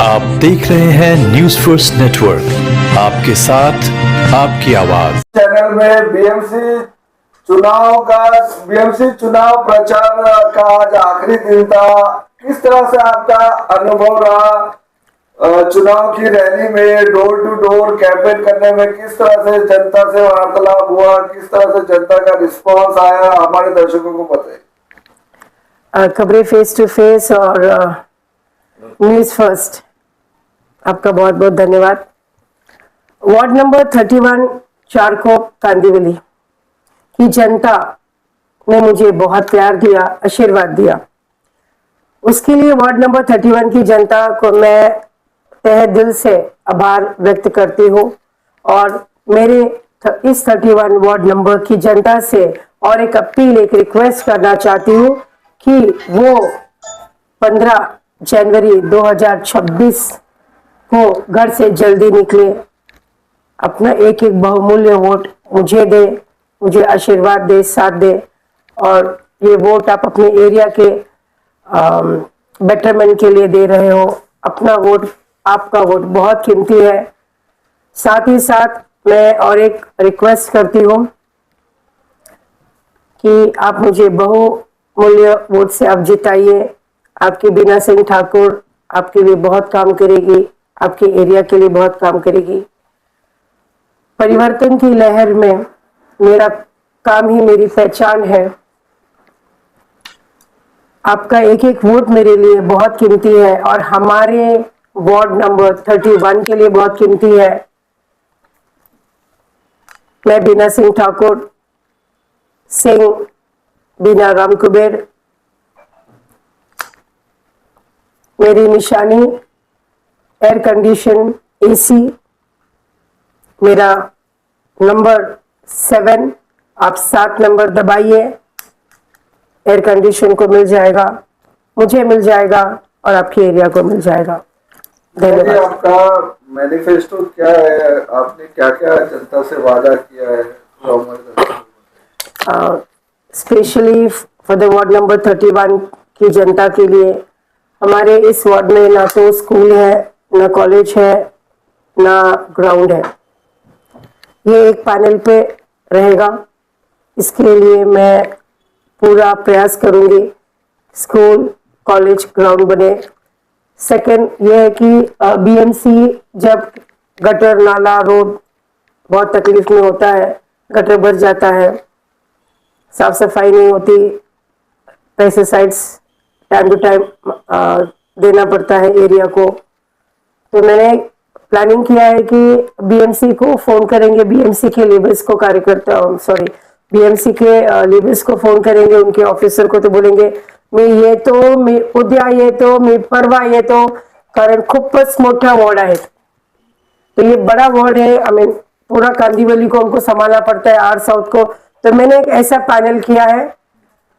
आप देख रहे हैं न्यूज फर्स्ट नेटवर्क, आपके साथ आपकी आवाज। चैनल में बीएमसी चुनाव प्रचार का आज आखिरी दिन था। किस तरह से आपका अनुभव रहा चुनाव की रैली में, डोर टू डोर कैंपेन करने में? किस तरह से जनता से वार्तालाप हुआ, किस तरह से जनता का रिस्पांस आया, हमारे दर्शकों को बताइए। खबरें फेस टू फेस और न्यूज फर्स्ट, आपका बहुत बहुत धन्यवाद। वार्ड नंबर 31 चारकोप कांदिवली की जनता ने मुझे बहुत प्यार दिया, आशीर्वाद दिया। उसके लिए वार्ड नंबर 31 की जनता को मैं तहे दिल से आभार व्यक्त करती हूँ और मेरे इस 31 वार्ड नंबर की जनता से और एक अपील, एक रिक्वेस्ट करना चाहती हूँ कि वो 15 जनवरी 2026 को घर से जल्दी निकले, अपना एक एक बहुमूल्य वोट मुझे दे, मुझे आशीर्वाद दे, साथ दे। और ये वोट आप अपने एरिया के बेटरमेंट के लिए दे रहे हो। अपना वोट, आपका वोट बहुत कीमती है। साथ ही साथ मैं और एक रिक्वेस्ट करती हूँ कि आप मुझे बहुमूल्य वोट से आप जिताइए। आपकी बीना सिंह ठाकुर आपके लिए बहुत काम करेगी, आपके एरिया के लिए बहुत काम करेगी। परिवर्तन की लहर में मेरा काम ही मेरी पहचान है। आपका एक एक वोट मेरे लिए बहुत कीमती है और हमारे वार्ड नंबर 31 के लिए बहुत कीमती है। मैं बीना सिंह ठाकुर, सिंह बीना राम कुबेर, मेरी निशानी एयर कंडीशन एसी, मेरा नंबर 7, आप 7 नंबर दबाइए, एयर कंडीशन को मिल जाएगा, मुझे मिल जाएगा और आपके एरिया को मिल जाएगा। धन्यवाद। आपका मैनिफेस्टो क्या है? आपने क्या क्या जनता से वादा किया है? Specially for the ward number 31 की जनता के लिए, हमारे इस वार्ड में ना तो स्कूल है, ना कॉलेज है, ना ग्राउंड है। ये एक पैनल पे रहेगा। इसके लिए मैं पूरा प्रयास करूंगी स्कूल, कॉलेज, ग्राउंड बने। सेकंड ये है कि बीएमसी जब गटर, नाला, रोड बहुत तकलीफ में होता है, गटर भर जाता है, साफ सफाई नहीं होती, पेस्टिसाइड्स टाइम टू टाइम देना पड़ता है एरिया को। तो मैंने प्लानिंग किया है कि बीएमसी को फोन करेंगे, बीएमसी के लेबर्स को, बीएमसी के लेबर्स को फोन करेंगे, उनके ऑफिसर को, तो बोलेंगे मी ये तो, मी उद्या ये तो, मी परवा ये तो, कारण खूपच मोठा वार्ड है। तो ये बड़ा वार्ड है, हमें पूरा कांदिवली को हमको संभालना पड़ता है, आर साउथ को। तो मैंने एक ऐसा पैनल किया है,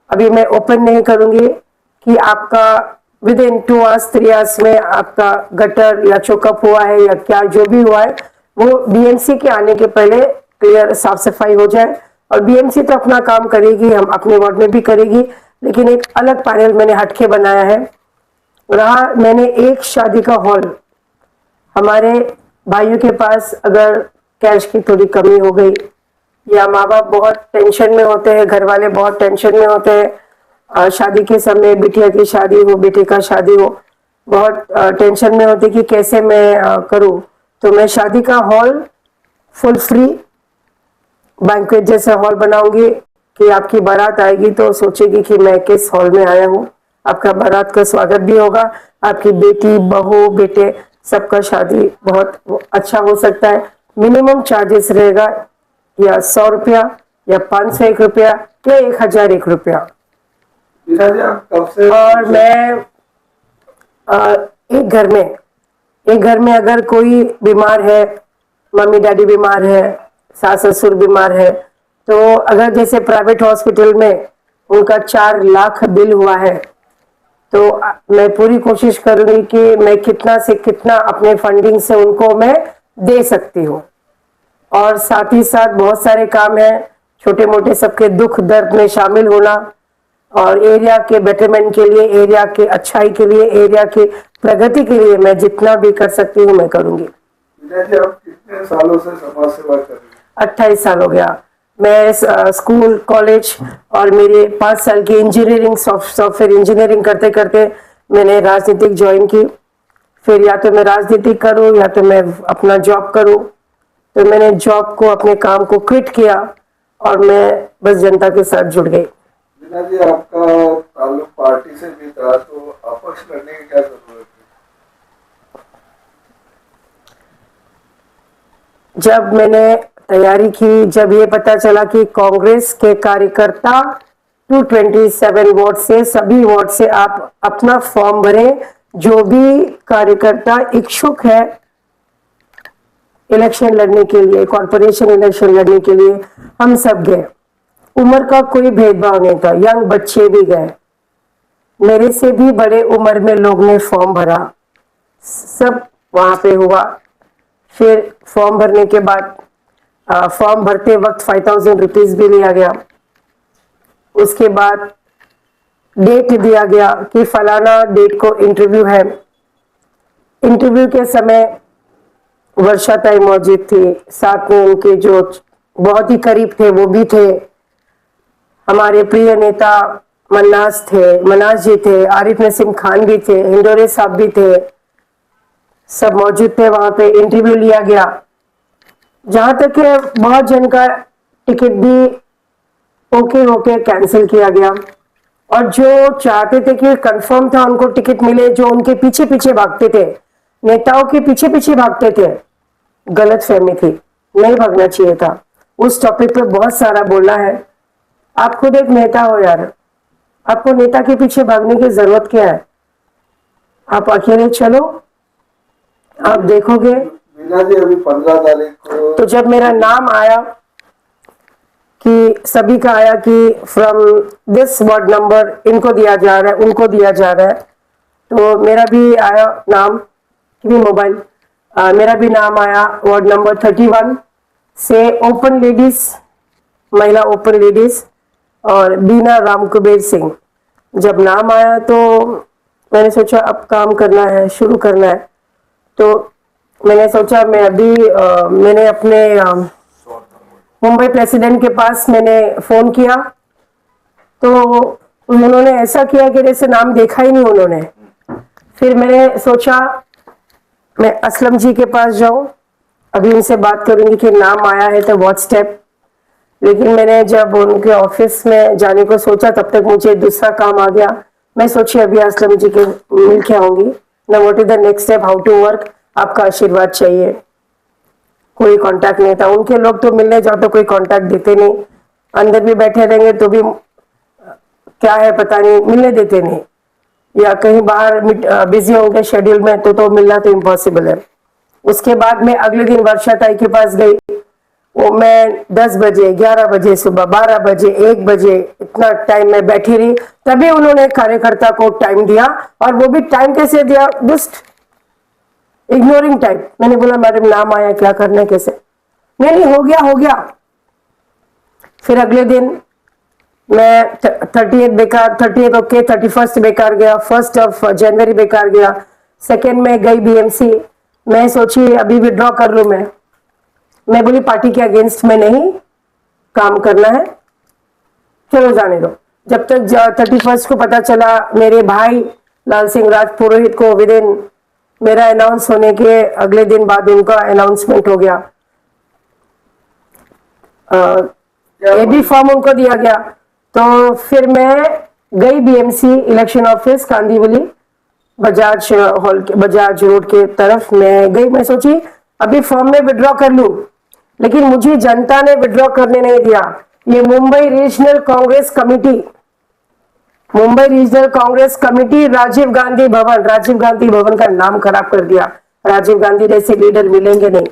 अभी मैं ओपन नहीं करूंगी, कि आपका विद इन 2 आवर्स 3 आवर्स में आपका गटर या चोकअप हुआ है या क्या जो भी हुआ है, वो बीएमसी के आने के पहले क्लियर साफ सफाई हो जाए। और बीएमसी तो अपना काम करेगी, हम अपने वार्ड में भी करेगी, लेकिन एक अलग पैनल मैंने हटके बनाया है। रहा मैंने एक शादी का हॉल, हमारे भाइयों के पास अगर कैश की थोड़ी कमी हो गई या माँ बाप बहुत टेंशन में होते हैं, घर वाले बहुत टेंशन में होते हैं, शादी के समय बिटिया की शादी हो, बेटे का शादी हो, बहुत टेंशन में होते कि कैसे मैं करूं, तो मैं शादी का हॉल फुल फ्री बैंक्वेट जैसा हॉल बनाऊंगी कि आपकी बारात आएगी तो सोचेगी कि मैं किस हॉल में आया हूँ। आपका बारात का स्वागत भी होगा, आपकी बेटी, बहू, बेटे सबका शादी बहुत अच्छा हो सकता है। मिनिमम चार्जेस रहेगा या 100 रुपया या 501 रुपया या 1001 रुपया। और मैं एक घर में अगर कोई बीमार है, मम्मी डैडी बीमार है, सास ससुर बीमार है, तो अगर जैसे प्राइवेट हॉस्पिटल में उनका 4 लाख बिल हुआ है, तो मैं पूरी कोशिश करूंगी कि मैं कितना से कितना अपने फंडिंग से उनको मैं दे सकती हूँ। और साथ ही साथ बहुत सारे काम हैं, छोटे मोटे सबके दुख दर्द में शामिल होना, और एरिया के बेटरमेंट के लिए, एरिया के अच्छाई के लिए, एरिया की प्रगति के लिए मैं जितना भी कर सकती हूँ मैं करूंगी। मीना जी, आप कितने सालों से समाज सेवा कर रही हैं? 28 साल हो गया। मैं स्कूल, कॉलेज और मेरे 5 साल की इंजीनियरिंग, सॉफ्टवेयर इंजीनियरिंग करते करते मैंने राजनीतिक ज्वाइन की। फिर या तो मैं राजनीति करूं या तो मैं अपना जॉब करूं। तो मैंने जॉब को, अपने काम को क्विट किया और मैं बस जनता के साथ जुड़ गई। मीना जी, आपका ताल्लुक पार्टी से भी था, तो अपक्ष लड़ने की क्या जरूरत है? जब मैंने तैयारी की, जब ये पता चला कि कांग्रेस के कार्यकर्ता 227 वार्ड से, सभी वार्ड से आप अपना फॉर्म भरें, जो भी कार्यकर्ता इच्छुक है इलेक्शन लड़ने के लिए, कॉर्पोरेशन इलेक्शन लड़ने के लिए, हम सब गए। उम्र का कोई भेदभाव नहीं था, यंग बच्चे भी गए, मेरे से भी बड़े उम्र में लोग ने फॉर्म भरा, सब वहां पे हुआ। फिर फॉर्म भरने के बाद फॉर्म भरते वक्त 5000 रुपीज भी लिया गया। उसके बाद डेट दिया गया कि फलाना डेट को इंटरव्यू है। इंटरव्यू के समय वर्षा ताई मौजूद थी, साथ में उनके जो बहुत ही करीब थे वो भी थे, हमारे प्रिय नेता मन्नास जी थे, आरिफ नसीम खान भी थे, हिंडोरे साहब भी थे, सब मौजूद थे। वहां पे इंटरव्यू लिया गया। जहां तक है बहुत जन का टिकट भी ओके कैंसिल किया गया, और जो चाहते थे कि कंफर्म था उनको टिकट मिले, जो उनके पीछे पीछे भागते थे, नेताओं के पीछे पीछे भागते थे, गलत फहमी थी, नहीं भागना चाहिए था। उस टॉपिक पे बहुत सारा बोलना है। आप खुद एक नेता हो यार, आपको नेता के पीछे भागने की जरूरत क्या है? आप अकेले चलो, आप देखोगे। मीना जी, अभी 15 तारीख को तो जब मेरा नाम आया कि सभी का आया कि फ्रॉम दिस वार्ड नंबर इनको दिया जा रहा है, उनको दिया जा रहा है, तो मेरा भी आया नाम, मोबाइल मेरा भी नाम आया वार्ड नंबर 31 से, ओपन लेडीज, महिला ओपन लेडीज और बीना राम कुबेर सिंह। जब नाम आया तो मैंने सोचा अब काम करना है, शुरू करना है। तो मैंने सोचा मैं अभी मैंने अपने मुंबई प्रेसिडेंट के पास मैंने फोन किया, तो उन्होंने ऐसा किया कि जैसे नाम देखा ही नहीं उन्होंने। फिर मैंने सोचा मैं असलम जी के पास जाऊं, अभी उनसे बात करूंगी कि नाम आया है तो व्हाट स्टेप। लेकिन मैंने जब उनके ऑफिस में जाने को सोचा तब तक मुझे दूसरा काम आ गया। मैं सोची अभी असलम जी के मिल के आऊंगी ना, what is the next step, how to work, आपका आशीर्वाद चाहिए। कोई कांटेक्ट नहीं था, उनके लोग तो मिलने जाओ तो कोई कांटेक्ट देते नहीं, अंदर भी बैठे रहेंगे तो भी क्या है पता नहीं, मिलने देते नहीं, या कहीं बाहर बिजी होंगे शेड्यूल में तो मिलना तो इम्पॉसिबल है। उसके बाद मैं अगले दिन वर्षा ताई के पास गई, वो मैं 10 बजे, 11 बजे, सुबह 12 बजे, 1 बजे इतना टाइम में बैठी रही, तभी उन्होंने कार्यकर्ता को टाइम दिया। और वो भी टाइम कैसे दिया, जस्ट इग्नोरिंग टाइम। मैंने बोला मैडम नाम आया, क्या करना है, कैसे, नहीं हो गया। फिर अगले दिन मैं 30th बेकार, 30th ओके, 31st बेकार गया, 1st ऑफ जनवरी बेकार गया, 2nd में गई बीएमसी। मैं सोची अभी विड्रॉ कर लूं। मैं बोली पार्टी के अगेंस्ट में नहीं काम करना है, चलो जाने दो। जब तक 31st को पता चला, मेरे भाई लाल सिंह राज पुरोहित को विदिन मेरा अनाउंस होने के अगले दिन बाद उनका अनाउंसमेंट हो गया, एबी फॉर्म उनको दिया गया। तो फिर मैं गई BMC election office Kandivali, Bajaj hall के, बजाज रोड के तरफ मैं गई। मैं सोची अभी फॉर्म में विड्रॉ कर लूं, लेकिन मुझे जनता ने विड्रॉ करने नहीं दिया। ये मुंबई रीजनल कांग्रेस कमेटी राजीव गांधी भवन का नाम खराब कर दिया। राजीव गांधी जैसे लीडर मिलेंगे नहीं।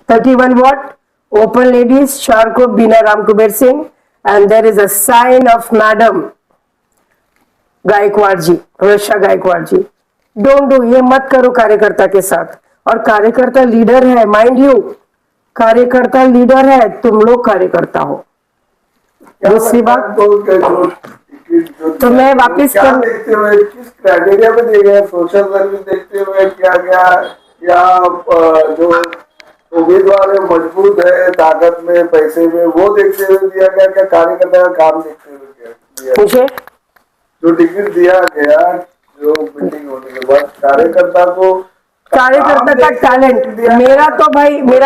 31 वार्ड ओपन लेडीज, चार को Beena Ram Kuber Singh, and there is a sign of madam Gaikwad ji, Varsha Gaikwad ji. Don't do, ये मत करो कार्यकर्ता के साथ। और कार्यकर्ता लीडर है, माइंड यू, कार्यकर्ता लीडर है, तुम लोग कार्यकर्ता हो। क्या दूसरी लगता है बात, तो मैं वापिस क्या देखते हुए, किस क्राइटेरिया पे दिए गए, सोशल सर्विस देखते हुए क्या क्या, या जो उम्मीदवार है मजबूत है ताकत में पैसे में, वो देखते हुए दिया गया, क्या कार्यकर्ता का काम देखते हुए दिया गया? मुझे जो टिकट दिया गया, जो मीटिंग होने के बाद कार्यकर्ता को कार्यकर्ता का टैलेंट, मेरा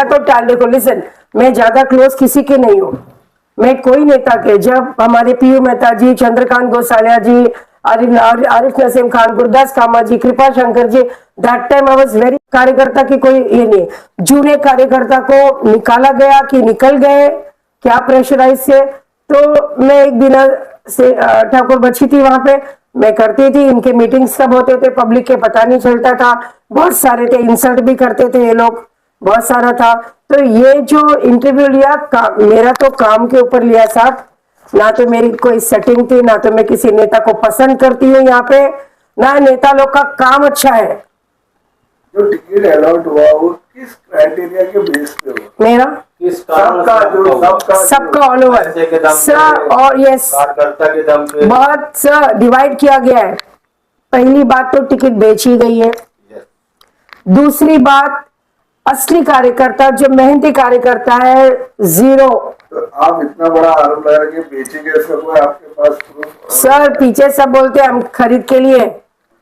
तो टैलेंट, देखो लिसन, मैं ज्यादा क्लोज किसी के नहीं हूँ, मैं कोई नेता के, जब हमारे P U Mehta ji, Chandrakant Gausalia ji, Arif Naseem Khan, Gurudas Kamat ji, Kripa Shankar ji, that time I was very, कार्यकर्ता की कोई ये नहीं। जूने कार्यकर्ता को निकाला गया कि निकल गए, क्या प्रेशराइज से, तो मैं एक दिन से ठाकुर बची थी वहां पे, मैं करती थी, इनके मीटिंग्स कब होते थे पब्लिक के पता नहीं चलता था, बहुत सारे थे, इंसल्ट भी करते थे ये लोग, बहुत सारा था। तो ये जो इंटरव्यू लिया, मेरा तो काम के ऊपर लिया साहब, ना तो मेरी कोई सेटिंग थी, ना तो मैं किसी नेता को पसंद करती हूँ यहाँ पे, ना नेता लोग का काम अच्छा है। जो टिकट अलॉट हुआ वो किस क्राइटेरिया के बेस पे हुआ? मेरा सबका ऑल ओवर सर, और यस कार्यकर्ता के दम पे बहुत सर डिवाइड किया गया है। पहली बात तो टिकट बेची गई है, दूसरी बात असली कार्यकर्ता जो मेहनती कार्यकर्ता है जीरो। तो आप इतना बड़ा आरोप लगा रहे हैं कि बेची गई, इसका कोई आपके पास प्रूफ? सर पीछे सब बोलते हैं हम खरीद के लिए,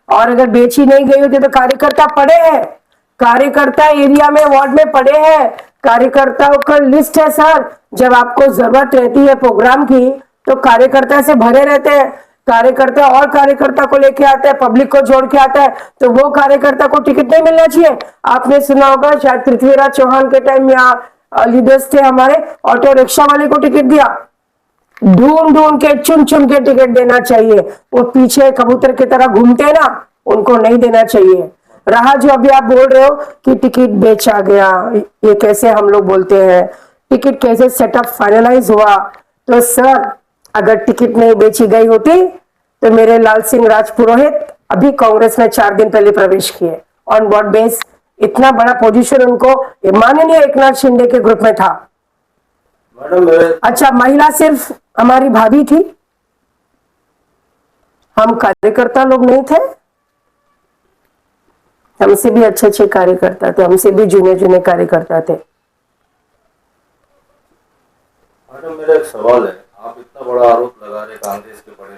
और अगर बेची नहीं गई होती तो कार्यकर्ता पड़े हैं, कार्यकर्ता एरिया में वार्ड में पड़े हैं, कार्यकर्ताओं का लिस्ट है सर। जब आपको जरूरत रहती है प्रोग्राम की तो कार्यकर्ता से भरे रहते हैं, कार्यकर्ता और कार्यकर्ता को लेके आता है, पब्लिक को जोड़ के आता है, तो वो कार्यकर्ता को टिकट नहीं मिलना चाहिए। आपने सुना होगा शायद पृथ्वीराज चौहान के टाइम यहाँ लीडर्स थे हमारे, ऑटो रिक्शा वाले को टिकट दिया, ढूंढ ढूंढ के चुन चुन के टिकट देना चाहिए, वो पीछे कबूतर की तरह घूमते हैं ना, उनको नहीं देना चाहिए। रहा जो अभी आप बोल रहे हो कि टिकट बेचा गया, ये कैसे हम लोग बोलते हैं, टिकट कैसे सेटअप फाइनलाइज हुआ, तो सर अगर टिकट नहीं बेची गई होती तो मेरे लाल सिंह राजपुरोहित अभी कांग्रेस में 4 दिन पहले प्रवेश किए, ऑन व्हाट बेस, इतना बड़ा पोजीशन उनको माननीय एकनाथ शिंदे के ग्रुप में था। अच्छा महिला सिर्फ हमारी भाभी थी, हम कार्यकर्ता लोग नहीं थे, हमसे भी अच्छे अच्छे कार्यकर्ता थे, हमसे भी जुने जुने कार्यकर्ता थे। मैडम मेरा एक सवाल है, आप इतना बड़ा आरोप लगा रहे कांग्रेस के बड़े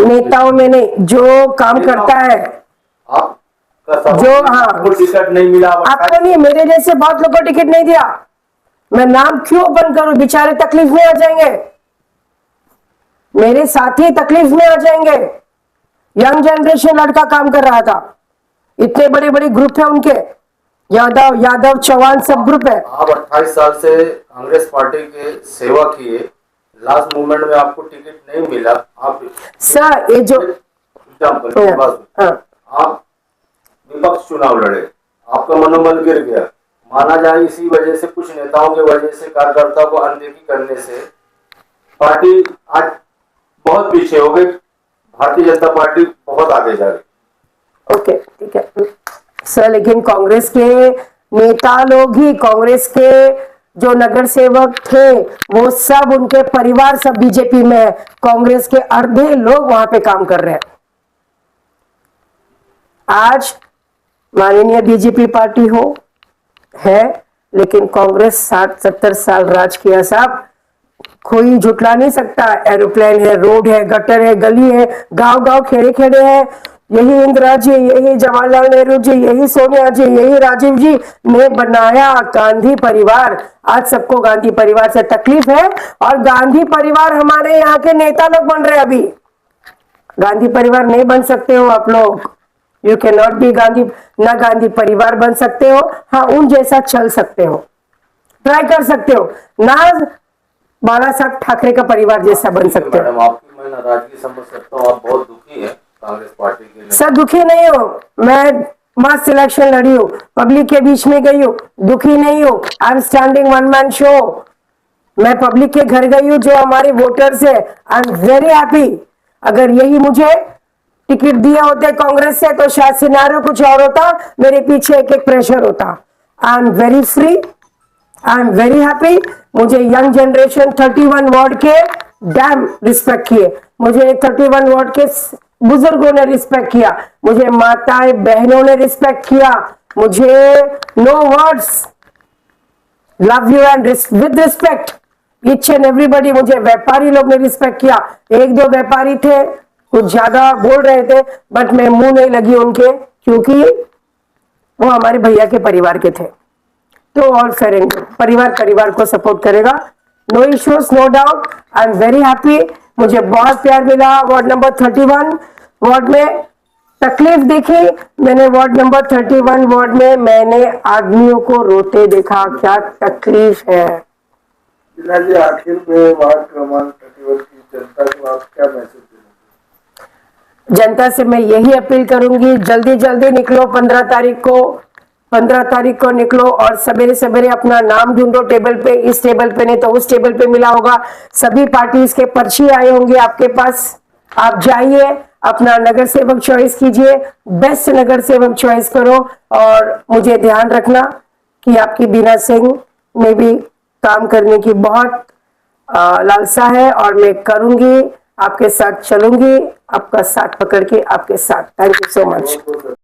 नेताओं में नहीं, जो काम करता है, आपका जो हाँ टिकट नहीं मिला, आपको नहीं, मेरे जैसे बहुत लोगों को टिकट नहीं दिया, मैं नाम क्यों ओपन करूं, बेचारे तकलीफ में आ जाएंगे, मेरे साथी तकलीफ में आ जाएंगे। यंग जनरेशन लड़का काम कर रहा था, इतने बड़े बड़े ग्रुप है उनके, यादव चौहान सब ग्रुप है। आप 28 साल से कांग्रेस पार्टी के सेवा किए, लास्ट मोमेंट में आपको टिकट नहीं मिला, आप सर ये जो आप विपक्ष चुनाव लड़े, आपका मनोबल गिर गया, माना जाए इसी वजह से, कुछ नेताओं की वजह से, कार्यकर्ता को अनदेखी करने से पार्टी आज बहुत पीछे हो गई, भारतीय जनता पार्टी बहुत आगे जा रही। ओके ठीक है सर, लेकिन कांग्रेस के नेता लोग ही, कांग्रेस के जो नगर सेवक थे वो सब, उनके परिवार सब बीजेपी में है, कांग्रेस के अर्धे लोग वहां पे काम कर रहे हैं। आज माननीय बीजेपी पार्टी हो है, लेकिन कांग्रेस 60-70 साल राज किया साहब, कोई झुटला नहीं सकता। एरोप्लेन है, रोड है, गटर है, गली है, गांव गांव खेड़े खेड़े हैं, यही इंदिरा जी, यही जवाहरलाल नेहरू जी, यही सोनिया जी, यही राजीव जी ने बनाया गांधी परिवार। आज सबको गांधी परिवार से तकलीफ है, और गांधी परिवार हमारे यहाँ के नेता लोग बन रहे हैं। अभी गांधी परिवार नहीं बन सकते हो आप लोग, you can not be Gandhi, ना गांधी परिवार बन सकते हो, हाँ उन जैसा चल सकते हो, ट्राई कर सकते हो, ना बाला साहब ठाकरे का परिवार जैसा बन सकते हो। मैडम आपकी मैं नाराजगी समझ सकता हूँ, आप बहुत दुखी हैं कांग्रेस पार्टी के लिए। सर दुखी नहीं हो, मैं मास सिलेक्शन लड़ी हूँ, पब्लिक के बीच में गई हूँ, दुखी नहीं हूँ। I am standing one man show, मैं पब्लिक के घर गई हूँ, जो हमारे वोटर्स है, आई एम वेरी हैप्पी। अगर यही मुझे टिकट दिए होते कांग्रेस से तो शायद सिनारियो कुछ और होता, मेरे पीछे एक एक प्रेशर होता। आई am very free, I am very happy. मुझे यंग जनरेशन 31 वार्ड के डैम रिस्पेक्ट किए, मुझे 31 वार्ड के बुजुर्गों ने रिस्पेक्ट किया, मुझे माताएं बहनों ने रिस्पेक्ट किया, मुझे no words, love you and with respect each and everybody. मुझे व्यापारी लोग ने रिस्पेक्ट किया। एक दो व्यापारी थे कुछ ज्यादा बोल रहे थे, बट मैं मुंह नहीं लगी उनके, क्योंकि वो हमारे भैया के परिवार के थे। तो ऑल फेयर एंड गुड, परिवार परिवार को सपोर्ट करेगा, no issues, no doubt. I am very happy. मुझे बहुत प्यार मिला वार्ड नंबर 31 वार्ड में। तकलीफ देखी मैंने वार्ड नंबर 31 वार्ड में, मैंने आदमियों को रोते देखा, क्या तकलीफ है। टीना जी, आखिर में वार्ड क्रमांक 31 की जनता को आप क्या मैसेज देना? जनता से मैं यही अपील करूंगी, जल्दी जल्दी निकलो। 15 तारीख को निकलो और सवेरे सवेरे अपना नाम ढूंढो टेबल पे, इस टेबल पे नहीं तो उस टेबल पे मिला होगा। सभी पार्टीज के पर्ची आए होंगे आपके पास। आप जाइए, अपना नगर सेवक चॉइस कीजिए, बेस्ट नगर सेवक चॉइस करो। और मुझे ध्यान रखना कि आपकी बीना सिंह में भी काम करने की बहुत लालसा है और मैं करूंगी, आपके साथ चलूंगी, आपका साथ पकड़ के आपके साथ। Thank you so much.